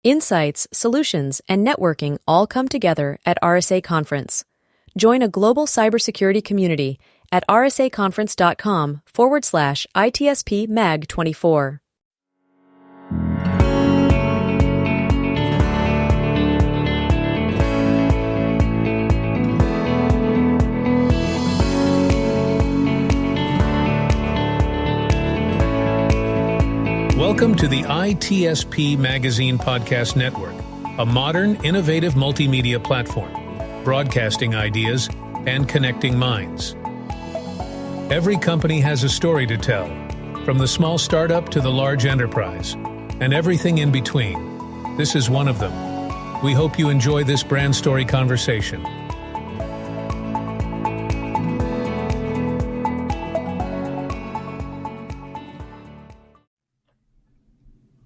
Insights, solutions, and networking all come together at RSA Conference. Join a global cybersecurity community at rsaconference.com/ITSP Mag 24. Welcome to the ITSP Magazine Podcast Network, a modern, innovative multimedia platform, broadcasting ideas and connecting minds. Every company has a story to tell, from the small startup to the large enterprise, and everything in between. This is one of them. We hope you enjoy this brand story conversation.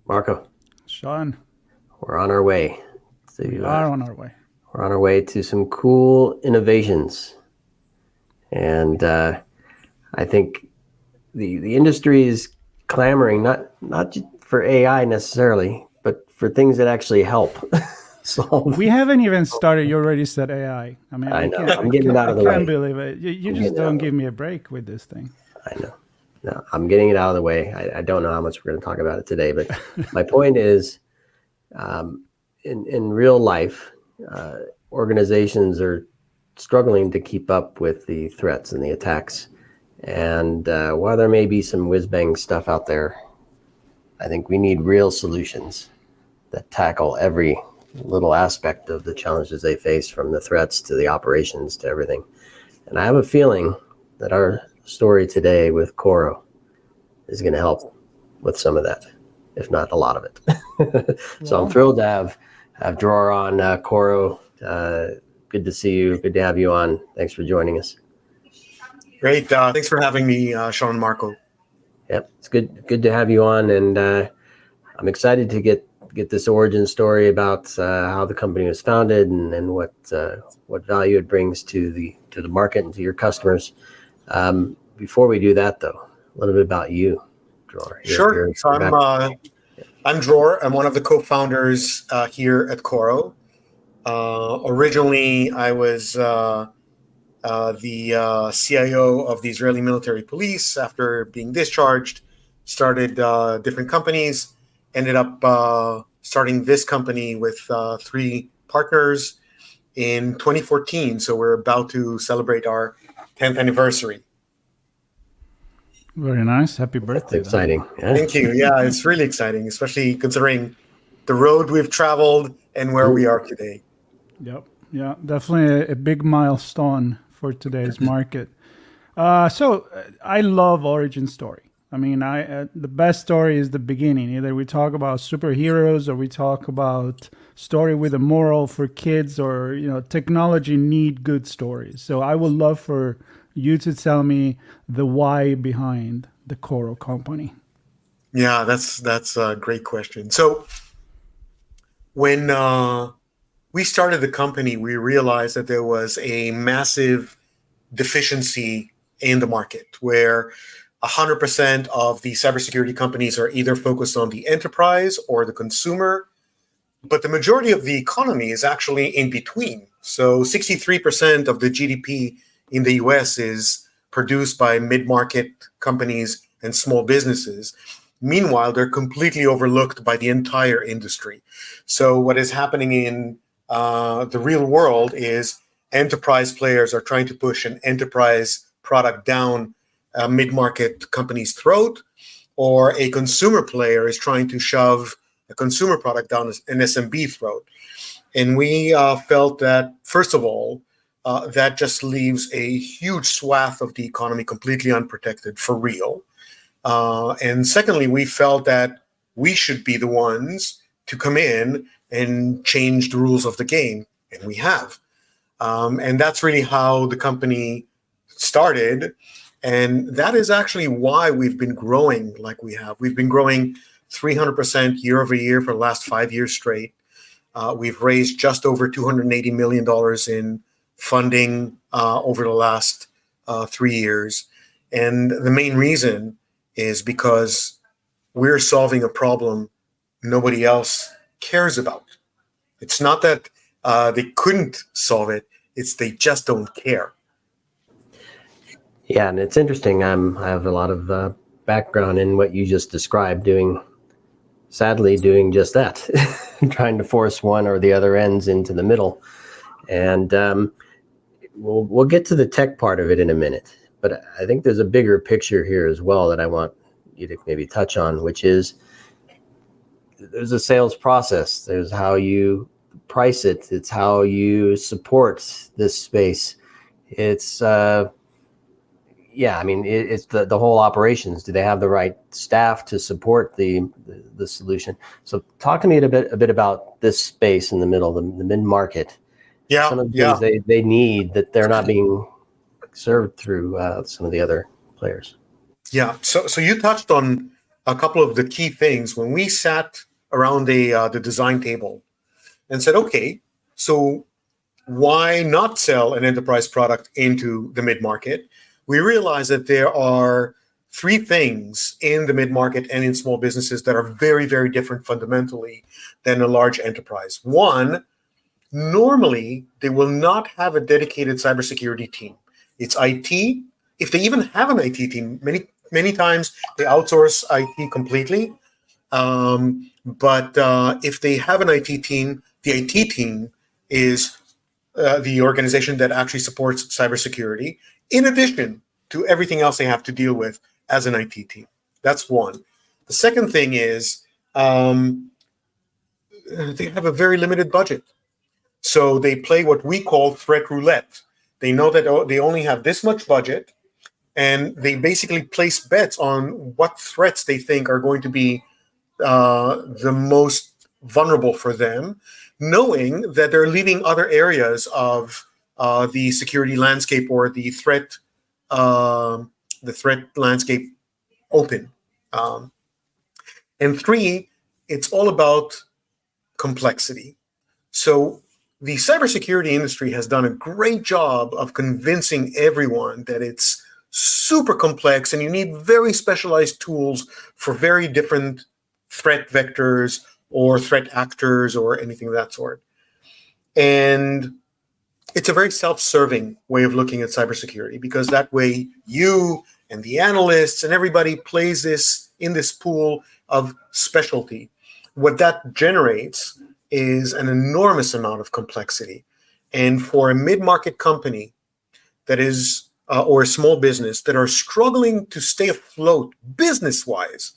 Marco. Sean. We're on our way. We are on our way. We're on our way to some cool innovations. And I think the industry is clamoring, not just for AI necessarily, but for things that actually help solve. We haven't even started. You already said AI. I mean, I know. I'm getting it out of the way. I can't believe it. You just don't give me a break with this thing. I know. No, I'm getting it out of the way. I don't know how much we're going to talk about it today, but my point is, in real life, organizations are struggling to keep up with the threats and the attacks. And while there may be some whiz-bang stuff out there, I think we need real solutions that tackle every little aspect of the challenges they face, from the threats to the operations to everything. And I have a feeling that our story today with Coro is going to help with some of that, if not a lot of it. So I'm thrilled to have Dror on, Coro. Good to see you. Good to have you on. Thanks for joining us. Great. Thanks for having me, Sean and Marco. Yep, it's good to have you on, and I'm excited to get this origin story about how the company was founded and what value it brings to the market and to your customers. Before we do that, though, a little bit about you, Dror. Sure. So I'm Dror. I'm one of the co-founders here at Coro. Originally, I was the CIO of the Israeli military police. After being discharged, started different companies, ended up starting this company with 3 partners in 2014. So we're about to celebrate our 10th anniversary. Very nice. Happy birthday. That's exciting. Yeah. Thank you. Yeah, it's really exciting, especially considering the road we've traveled and where we are today. Yep. Yeah, definitely a big milestone for today's market. So I love origin story. I mean, the best story is the beginning. Either we talk about superheroes or we talk about story with a moral for kids, or technology need good stories. So I would love for you to tell me the why behind the Coro company. Yeah, that's a great question. So when we started the company, we realized that there was a massive deficiency in the market where 100% of the cybersecurity companies are either focused on the enterprise or the consumer, but the majority of the economy is actually in between. So 63% of the GDP in the US is produced by mid-market companies and small businesses. Meanwhile, they're completely overlooked by the entire industry. So what is happening in the real world is enterprise players are trying to push an enterprise product down a mid-market company's throat, or a consumer player is trying to shove a consumer product down an SMB throat. And we felt that, first of all, that just leaves a huge swath of the economy completely unprotected for real. And secondly, we felt that we should be the ones to come in and change the rules of the game, and we have. And that's really how the company started. And that is actually why we've been growing like we have. We've been growing 300% year over year for the last 5 years straight. We've raised just over $280 million in funding over the last 3 years. And the main reason is because we're solving a problem nobody else cares about. It's not that they couldn't solve it. It's they just don't care. Yeah, and it's interesting. I have a lot of background in what you just described, sadly doing just that, trying to force one or the other ends into the middle. And we'll get to the tech part of it in a minute. But I think there's a bigger picture here as well that I want you to maybe touch on, which is there's a sales process. There's how you price it. It's how you support this space. It's it's the whole operations. Do they have the right staff to support the solution? So talk to me a bit about this space in the middle, the mid-market. Yeah, some of the things they need that they're not being served through some of the other players. Yeah. So you touched on a couple of the key things when we sat around the design table and said, okay, so why not sell an enterprise product into the mid-market? We realized that there are three things in the mid-market and in small businesses that are very, very different fundamentally than a large enterprise. One, normally they will not have a dedicated cybersecurity team. It's IT. If they even have an IT team, many times they outsource IT completely. But if they have an IT team, the IT team is the organization that actually supports cybersecurity, in addition to everything else they have to deal with as an IT team. That's one. The second thing is they have a very limited budget. So they play what we call threat roulette. They know that they only have this much budget, and they basically place bets on what threats they think are going to be the most vulnerable for them, knowing that they're leaving other areas of the security landscape or the threat landscape open. And three, it's all about complexity. So the cybersecurity industry has done a great job of convincing everyone that it's super complex and you need very specialized tools for very different threat vectors or threat actors or anything of that sort. And it's a very self-serving way of looking at cybersecurity, because that way you and the analysts and everybody plays this in this pool of specialty. What that generates is an enormous amount of complexity. And for a mid-market company that is, or a small business that are struggling to stay afloat business-wise,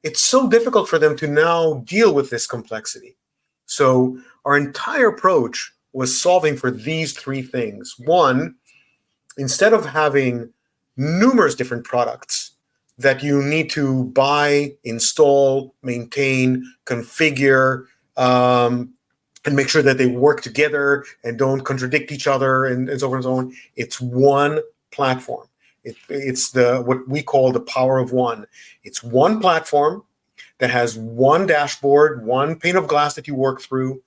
it's so difficult for them to now deal with this complexity. So our entire approach was solving for these three things. One, instead of having numerous different products that you need to buy, install, maintain, configure, and make sure that they work together and don't contradict each other and so forth and so on, it's one platform. It's what we call the power of one. It's one platform that has one dashboard, one pane of glass that you work through,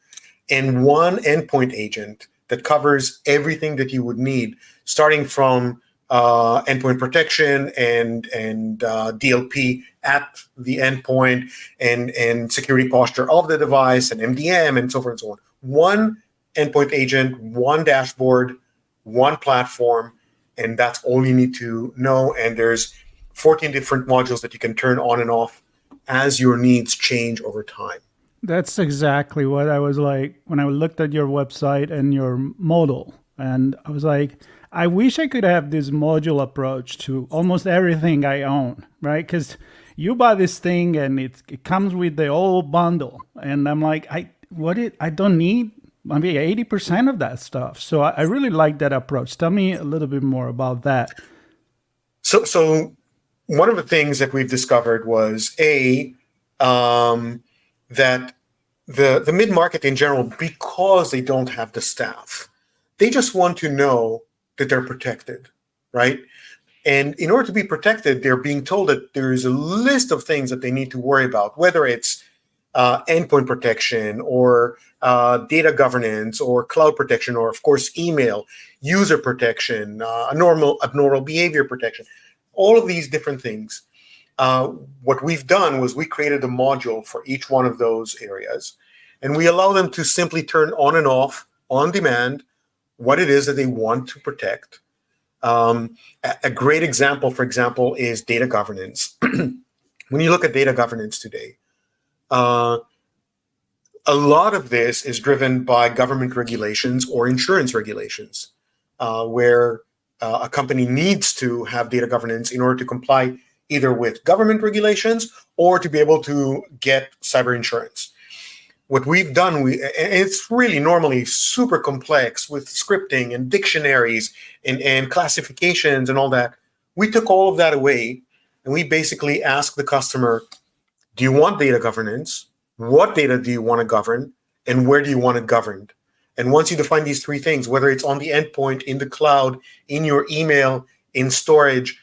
and one endpoint agent that covers everything that you would need, starting from endpoint protection and DLP at the endpoint and security posture of the device and MDM and so forth and so on. One endpoint agent, one dashboard, one platform, and that's all you need to know. And there's 14 different modules that you can turn on and off as your needs change over time. That's exactly what I was like when I looked at your website and your model. And I was like, I wish I could have this module approach to almost everything I own, right? Because you buy this thing and it comes with the whole bundle. And I'm like, I don't need maybe 80% of that stuff. So I really like that approach. Tell me a little bit more about that. So one of the things that we've discovered was that the mid-market in general, because they don't have the staff, they just want to know that they're protected, right? And in order to be protected, they're being told that there is a list of things that they need to worry about, whether it's endpoint protection or data governance or cloud protection, or of course, email, user protection, abnormal behavior protection, all of these different things. What we've done was we created a module for each one of those areas. And we allow them to simply turn on and off on demand what it is that they want to protect. A great example, for example, is data governance. When you look at data governance today, a lot of this is driven by government regulations or insurance regulations, where a company needs to have data governance in order to comply either with government regulations or to be able to get cyber insurance. What we've done, it's really normally super complex with scripting and dictionaries and classifications and all that. We took all of that away, and we basically asked the customer, do you want data governance? What data do you want to govern? And where do you want it governed? And once you define these three things, whether it's on the endpoint, in the cloud, in your email, in storage,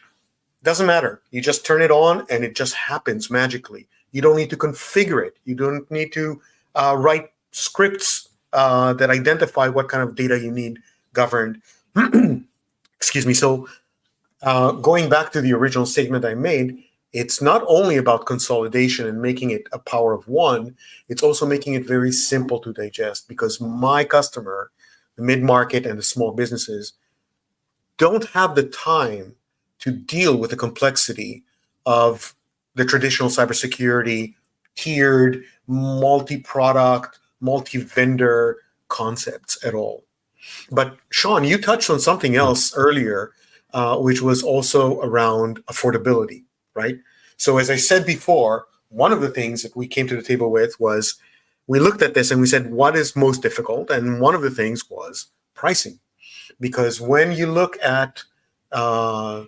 doesn't matter. You just turn it on and it just happens magically. You don't need to configure it. You don't need to write scripts that identify what kind of data you need governed. Excuse me. So going back to the original statement I made, it's not only about consolidation and making it a power of one, it's also making it very simple to digest, because my customer, the mid-market and the small businesses, don't have the time to deal with the complexity of the traditional cybersecurity, tiered, multi-product, multi-vendor concepts at all. But Sean, you touched on something else earlier, which was also around affordability, right? So as I said before, one of the things that we came to the table with was we looked at this and we said, what is most difficult? And one of the things was pricing. Because when you look at a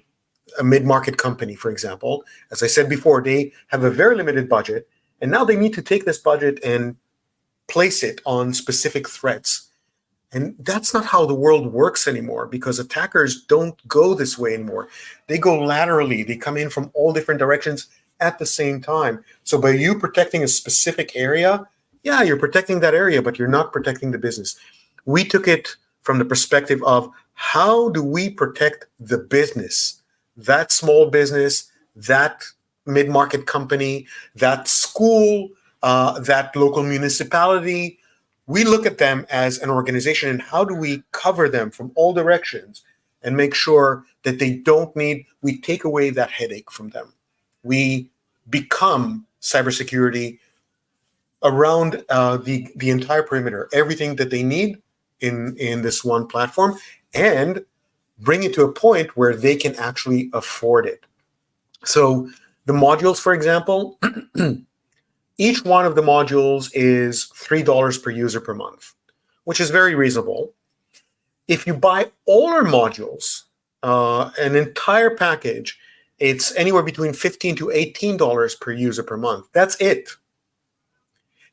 mid-market company, for example, as I said before, they have a very limited budget, and now they need to take this budget and place it on specific threats. And that's not how the world works anymore, because attackers don't go this way anymore. They go laterally. They come in from all different directions at the same time. So by you protecting a specific area, yeah, you're protecting that area, but you're not protecting the business. We took it from the perspective of how do we protect the business, that small business, that mid-market company, that school, that local municipality. We look at them as an organization, and how do we cover them from all directions and make sure that they don't need, we take away that headache from them. We become cybersecurity around the entire perimeter, everything that they need in this one platform, and bring it to a point where they can actually afford it. So the modules, for example, each one of the modules is $3 per user per month, which is very reasonable. If you buy all our modules, an entire package, it's anywhere between $15 to $18 per user per month. That's it.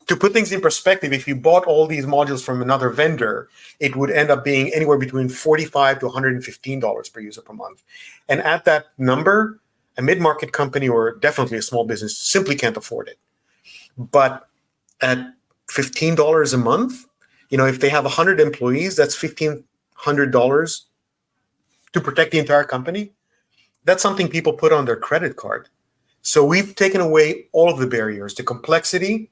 To put things in perspective, if you bought all these modules from another vendor, it would end up being anywhere between $45 to $115 per user per month. And at that number, a mid-market company or definitely a small business simply can't afford it. But at $15 a month, if they have 100 employees, that's $1,500 to protect the entire company. That's something people put on their credit card. So we've taken away all of the barriers, the complexity,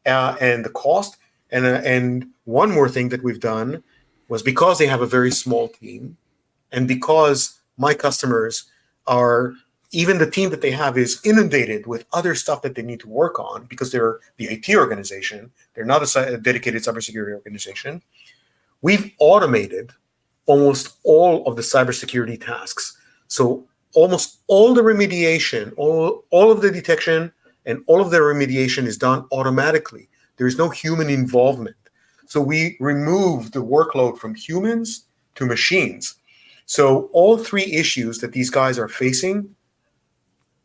and the cost. And one more thing that we've done was, because they have a very small team, and because my customers are, even the team that they have is inundated with other stuff that they need to work on, because they're the IT organization, they're not a dedicated cybersecurity organization. We've automated almost all of the cybersecurity tasks. So almost all the remediation, all of the detection, and all of the remediation is done automatically. There's no human involvement. So we remove the workload from humans to machines. So all three issues that these guys are facing,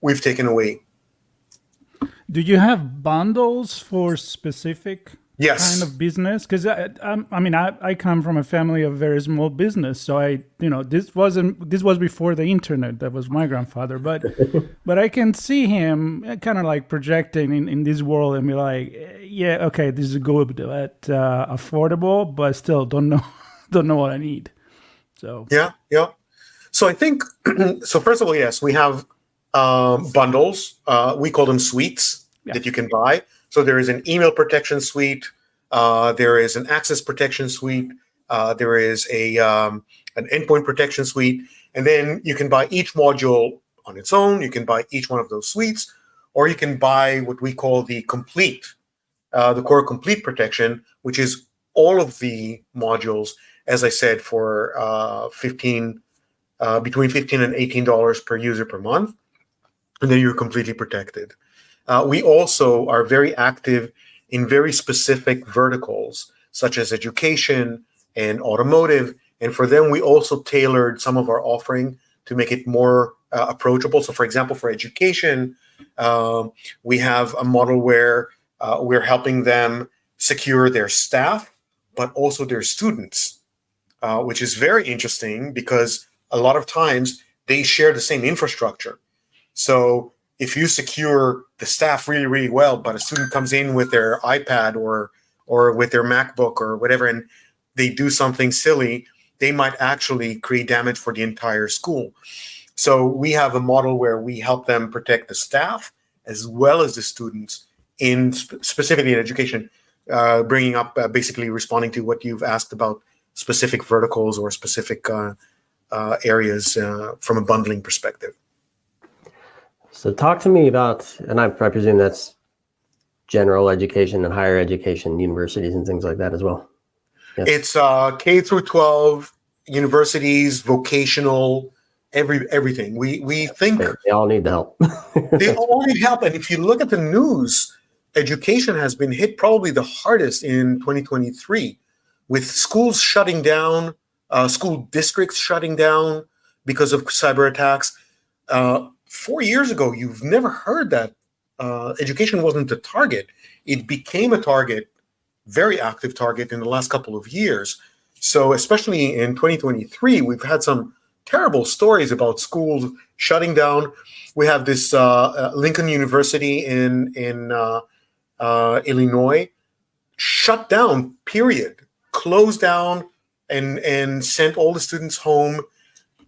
we've taken away. Do you have bundles for specific Yes. kind of business? Because I come from a family of very small business, so this was before the internet. That was my grandfather, but I can see him kind of like projecting in this world and be like, yeah, okay, this is good, but affordable, but still don't know what I need. So yeah. So I think so. First of all, yes, we have bundles. We call them suites that you can buy. So there is an email protection suite, There is an access protection suite. There is an endpoint protection suite. And then you can buy each module on its own. You can buy each one of those suites, or you can buy what we call the Coro Complete Protection, which is all of the modules, as I said, for between $15 and $18 per user per month, and then you're completely protected. We also are very active in very specific verticals, such as education and automotive, and for them, we also tailored some of our offering to make it more approachable. So, for example, for education, we have a model where we're helping them secure their staff, but also their students, which is very interesting because a lot of times they share the same infrastructure. So if you secure the staff really, really well, but a student comes in with their iPad or with their MacBook or whatever, and they do something silly, they might actually create damage for the entire school. So we have a model where we help them protect the staff as well as the students specifically in education, bringing up basically responding to what you've asked about specific verticals or specific areas from a bundling perspective. So talk to me about, and I presume that's general education and higher education, universities and things like that as well. Yes. It's K through 12, universities, vocational, everything. We think they all need the help. They all need help. And if you look at the news, education has been hit probably the hardest in 2023, with schools shutting down, school districts shutting down because of cyber attacks. 4 years ago, you've never heard that education wasn't a target. It became a target, very active target in the last couple of years. So especially in 2023, we've had some terrible stories about schools shutting down. We have this Lincoln University in Illinois shut down, period, closed down and sent all the students home.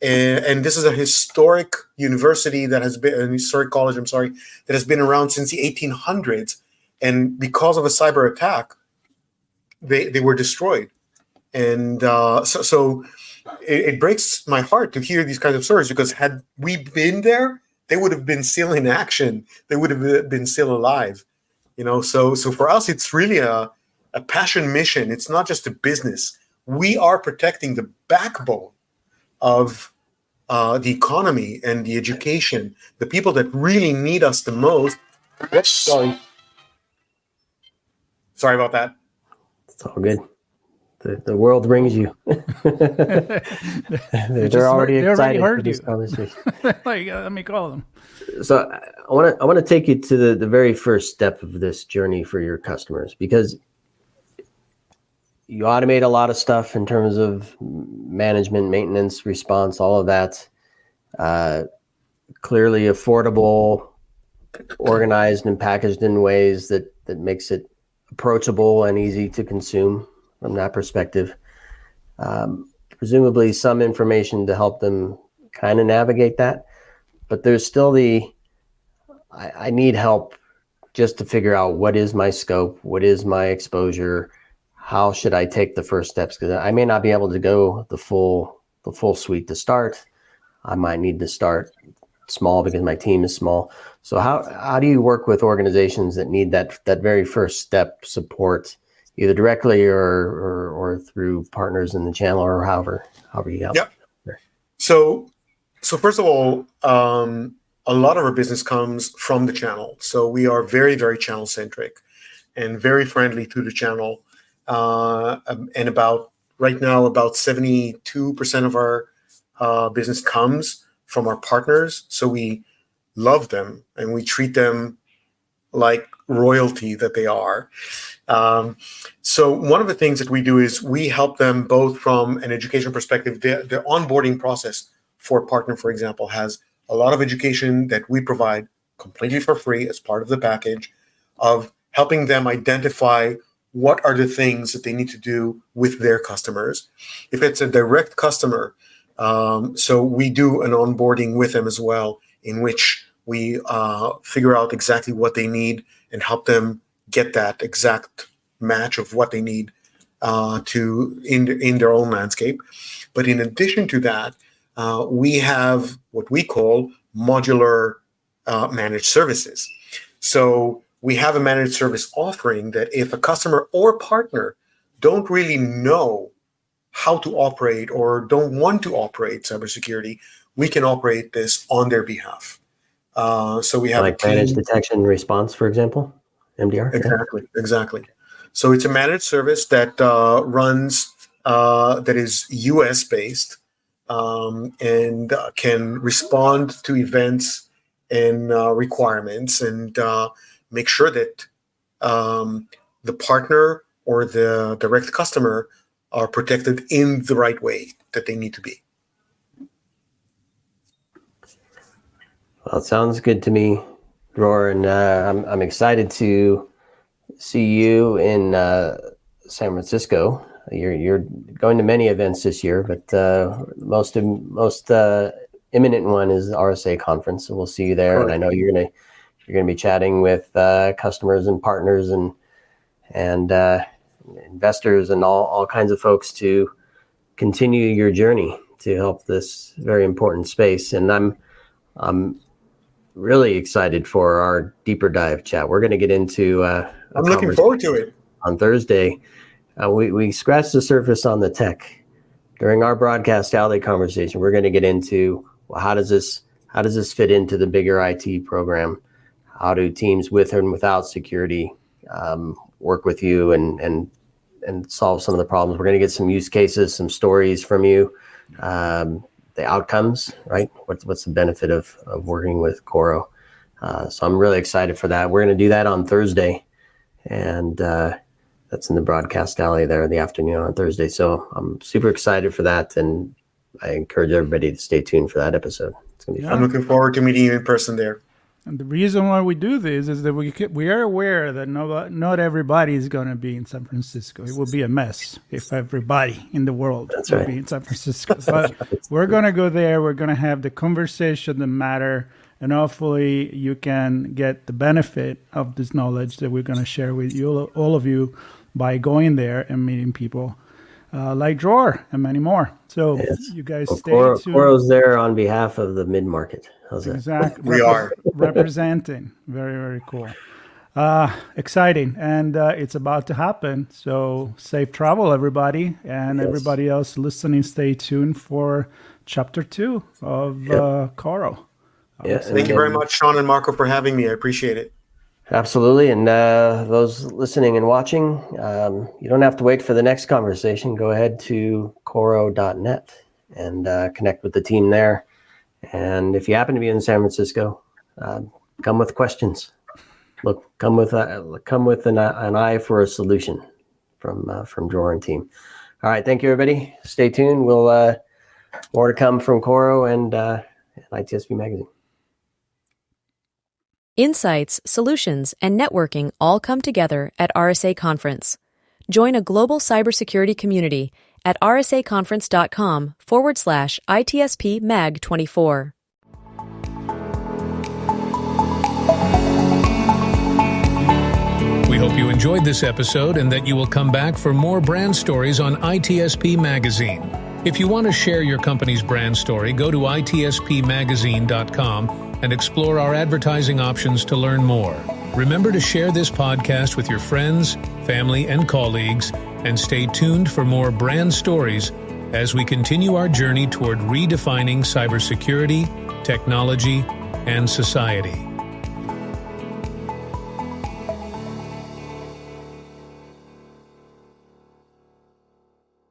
And this is a historic university that has been, an historic college, that has been around since the 1800s. And because of a cyber attack, they were destroyed. And so it breaks my heart to hear these kinds of stories, because had we been there, they would have been still in action. They would have been still alive. So for us, it's really a passion mission. It's not just a business. We are protecting the backbone of the economy and the education, the people that really need us the most. Oops, sorry about that. It's all good. The world rings you. They're already excited for this conversation. Let me call them. So I want to take you to the very first step of this journey for your customers, because you automate a lot of stuff in terms of management, maintenance, response, all of that. Clearly affordable, organized and packaged in ways that makes it approachable and easy to consume from that perspective. Presumably some information to help them kind of navigate that. But there's still I need help just to figure out what is my scope, what is my exposure, how should I take the first steps? Because I may not be able to go the full suite to start. I might need to start small because my team is small. So how do you work with organizations that need that very first step support, either directly or through partners in the channel, or however you help? Yeah. So first of all, a lot of our business comes from the channel. So we are very, very channel centric and very friendly to the channel. And right now, about 72% of our business comes from our partners. So we love them and we treat them like royalty that they are. So one of the things that we do is we help them both from an education perspective. The onboarding process for a partner, for example, has a lot of education that we provide completely for free as part of the package, of helping them identify what are the things that they need to do with their customers. If it's a direct customer, so we do an onboarding with them as well, in which we figure out exactly what they need and help them get that exact match of what they need in their own landscape. But in addition to that, we have what we call modular managed services. So we have a managed service offering that if a customer or partner don't really know how to operate or don't want to operate cybersecurity, we can operate this on their behalf. So we have like managed detection and response, for example, MDR. Exactly. So it's a managed service that runs that is US based and can respond to events and requirements and make sure that the partner or the direct customer are protected in the right way that they need to be. Well, it sounds good to me, Dror, and I'm excited to see you in San Francisco. You're going to many events this year, but most imminent one is the RSA conference, so we'll see you there. Correct. And I know you're gonna be chatting with customers and partners and investors and all kinds of folks to continue your journey to help this very important space. And I'm really excited for our deeper dive chat. We're going to get into I'm looking forward to it on Thursday. We scratched the surface on the tech during our broadcast alley conversation. We're going to get into, well, how does this fit into the bigger IT program? How do teams with and without security work with you and solve some of the problems? We're going to get some use cases, some stories from you, the outcomes, right? What's the benefit of working with Coro? So I'm really excited for that. We're going to do that on Thursday, and that's in the broadcast alley there in the afternoon on Thursday. So I'm super excited for that, and I encourage everybody to stay tuned for that episode. It's going to be fun. I'm looking forward to meeting you in person there. And the reason why we do this is that we are aware that not everybody is going to be in San Francisco. It will be a mess if everybody in the world will be in San Francisco. But we're going to go there. We're going to have the conversation that matter, and hopefully you can get the benefit of this knowledge that we're going to share with you, all of you, by going there and meeting people like Dror and many more. So you guys stay tuned. Coro's there on behalf of the mid-market. How's that? Exactly. We are representing. Very, very cool. Exciting. And it's about to happen. So safe travel, everybody. And everybody else listening, stay tuned for chapter 2 of Coro. Yes. Thank you very much, Sean and Marco, for having me. I appreciate it. Absolutely. And those listening and watching, you don't have to wait for the next conversation. Go ahead to coro.net and connect with the team there. And if you happen to be in San Francisco, come with questions. Come with an eye for a solution from Dror and team. All right. Thank you, everybody. Stay tuned. We'll more to come from Coro and ITSP Magazine. Insights, solutions, and networking all come together at RSA Conference. Join a global cybersecurity community at rsaconference.com/ITSP Mag 24. We hope you enjoyed this episode and that you will come back for more brand stories on ITSP Magazine. If you want to share your company's brand story, go to itspmagazine.com and explore our advertising options to learn more. Remember to share this podcast with your friends, family, and colleagues, and stay tuned for more brand stories as we continue our journey toward redefining cybersecurity, technology, and society.